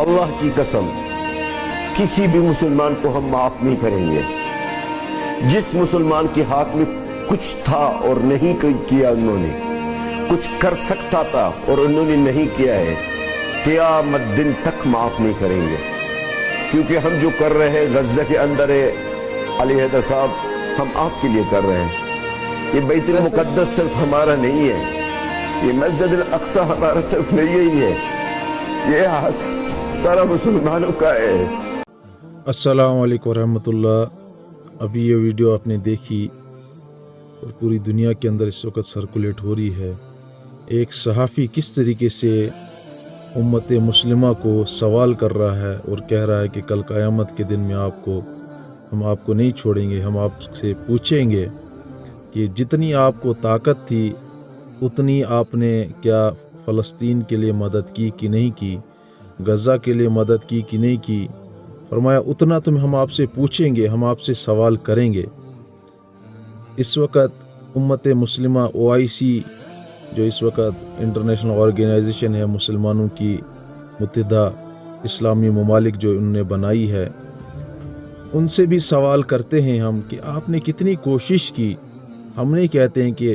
अल्लाह की कसम किसी भी मुसलमान को हम माफ नहीं करेंगे। जिस मुसलमान के हाथ में कुछ था और नहीं किया, उन्होंने कुछ कर सकता था और उन्होंने नहीं किया है, क़यामत दिन तक माफ नहीं करेंगे। क्योंकि हम जो कर रहे हैं गज़ा के अंदर है, अली हैदर साहब, हम आपके लिए कर रहे हैं। ये बैतुल मुक़द्दस सिर्फ हमारा नहीं है, ये मस्जिद अल अक़सा हमारा सिर्फ नहीं है, ये सारा मुसलमानों का है। अस्सलाम वालेकुम रहमतुल्लाह। अभी ये वीडियो आपने देखी और पूरी दुनिया के अंदर इस वक्त सर्कुलेट हो रही है। एक सहाफ़ी किस तरीके से उम्मत मुस्लिमा को सवाल कर रहा है और कह रहा है कि कल क़यामत के दिन में हम आपको नहीं छोड़ेंगे। हम आपसे पूछेंगे कि जितनी आपको ताकत थी उतनी आपने क्या फ़लस्तीन के लिए मदद की कि नहीं की, गज़ा के लिए मदद की कि नहीं की। फरमाया उतना हम आपसे पूछेंगे, हम आपसे सवाल करेंगे। इस वक्त उम्मत मुस्लिमा OIC जो इस वक्त इंटरनेशनल ऑर्गेनाइजेशन है, मुसलमानों की मुत्तहिदा इस्लामी ममालिक जो उन्होंने बनाई है, उनसे भी सवाल करते हैं हम कि आपने कितनी कोशिश की। हम नहीं कहते हैं कि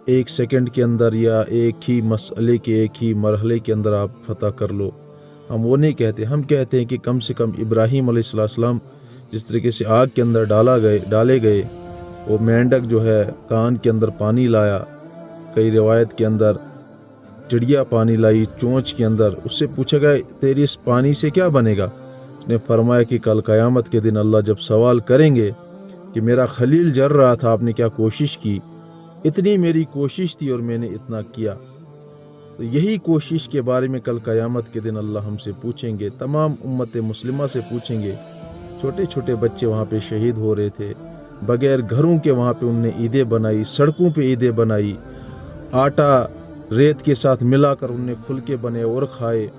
एक सेकंड के अंदर या एक ही मसले के एक ही मरहले के अंदर आप फतह कर लो, हम वो नहीं कहते। हम कहते हैं कि कम से कम इब्राहीम अलैहिस्सलाम जिस तरीके से आग के अंदर डाले गए, वो मेंढक जो है कान के अंदर पानी लाया, कई रिवायत के अंदर चिड़िया पानी लाई चोंच के अंदर, उससे पूछा गया तेरी इस पानी से क्या बनेगा। उसने फरमाया कि कल क़यामत के दिन अल्लाह जब सवाल करेंगे कि मेरा खलील जल रहा था, आपने क्या कोशिश की, इतनी मेरी कोशिश थी और मैंने इतना किया। तो यही कोशिश के बारे में कल क़यामत के दिन अल्लाह हमसे पूछेंगे, तमाम उम्मत मुस्लिमा से पूछेंगे। छोटे छोटे बच्चे वहाँ पे शहीद हो रहे थे, बगैर घरों के वहाँ पे उनने ईदें बनाई, सड़कों पे ईदें बनाई, आटा रेत के साथ मिलाकर उनने फुलके बने और खाए।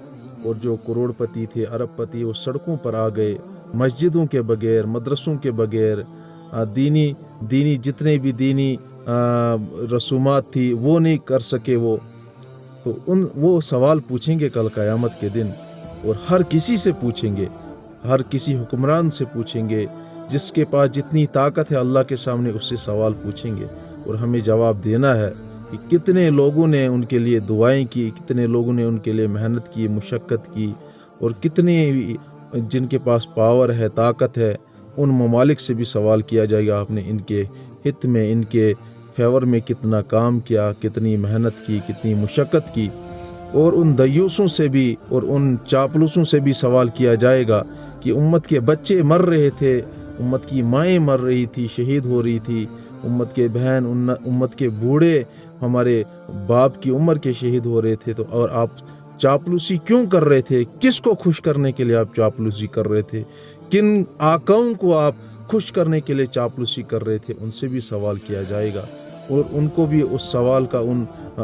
और जो करोड़पति थे, अरबपति, वो सड़कों पर आ गए, मस्जिदों के बगैर, मदरसों के बगैर, दीनी जितने भी दीनी रसूमात थी वो नहीं कर सके। वो सवाल पूछेंगे कल क़यामत के दिन, और हर किसी से पूछेंगे, हर किसी हुक्मरान से पूछेंगे, जिसके पास जितनी ताकत है अल्लाह के सामने उससे सवाल पूछेंगे। और हमें जवाब देना है कि कितने लोगों ने उनके लिए दुआएं की, कितने लोगों ने उनके लिए मेहनत की, मुशक्क़त की, और कितने जिनके पास पावर है, ताकत है, उन ममालिक से भी सवाल किया जाएगा आपने इनके हित में, इनके फेवर में कितना काम किया, कितनी मेहनत की, कितनी मुशक्क़त की। और उन दयूसों से भी और उन चापलूसों से भी सवाल किया जाएगा कि उम्मत के बच्चे मर रहे थे, उम्मत की माएँ मर रही थी, शहीद हो रही थी, उम्मत के बहन, उम्मत के बूढ़े, हमारे बाप की उम्र के शहीद हो रहे थे, तो और आप चापलूसी क्यों कर रहे थे? किसको खुश करने के लिए आप चापलूसी कर रहे थे? किन आकाओं को आप खुश करने के लिए चापलूसी कर रहे थे? उनसे भी सवाल किया जाएगा, और उनको भी उस सवाल का,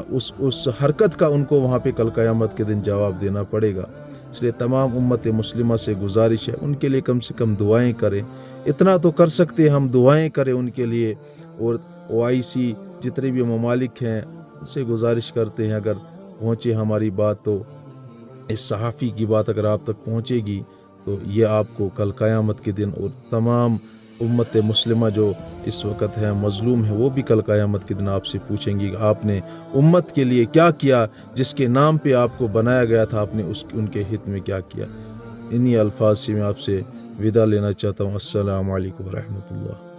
उस हरकत का उनको वहाँ पे कल क़यामत के दिन जवाब देना पड़ेगा। इसलिए तमाम उम्मत मुस्लिमा से गुजारिश है, उनके लिए कम से कम दुआएं करें। इतना तो कर सकते हैं हम, दुआएं करें उनके लिए। और OIC जितने भी ममालिक हैं उनसे गुजारिश करते हैं, अगर पहुँचे हमारी बात, तो इस सहाफ़ी की बात अगर आप तक पहुँचेगी तो ये आपको कल क़यामत के दिन, और तमाम उम्मत मुस्लिमा जो इस वक्त है मज़लूम है, वो भी कल क़यामत के दिन आपसे पूछेंगी कि आपने उम्मत के लिए क्या किया, जिसके नाम पे आपको बनाया गया था, आपने उनके हित में क्या किया। इन्हीं अल्फाज से मैं आपसे विदा लेना चाहता हूँ। अस्सलामु अलैकुम व रहमतुल्लाह।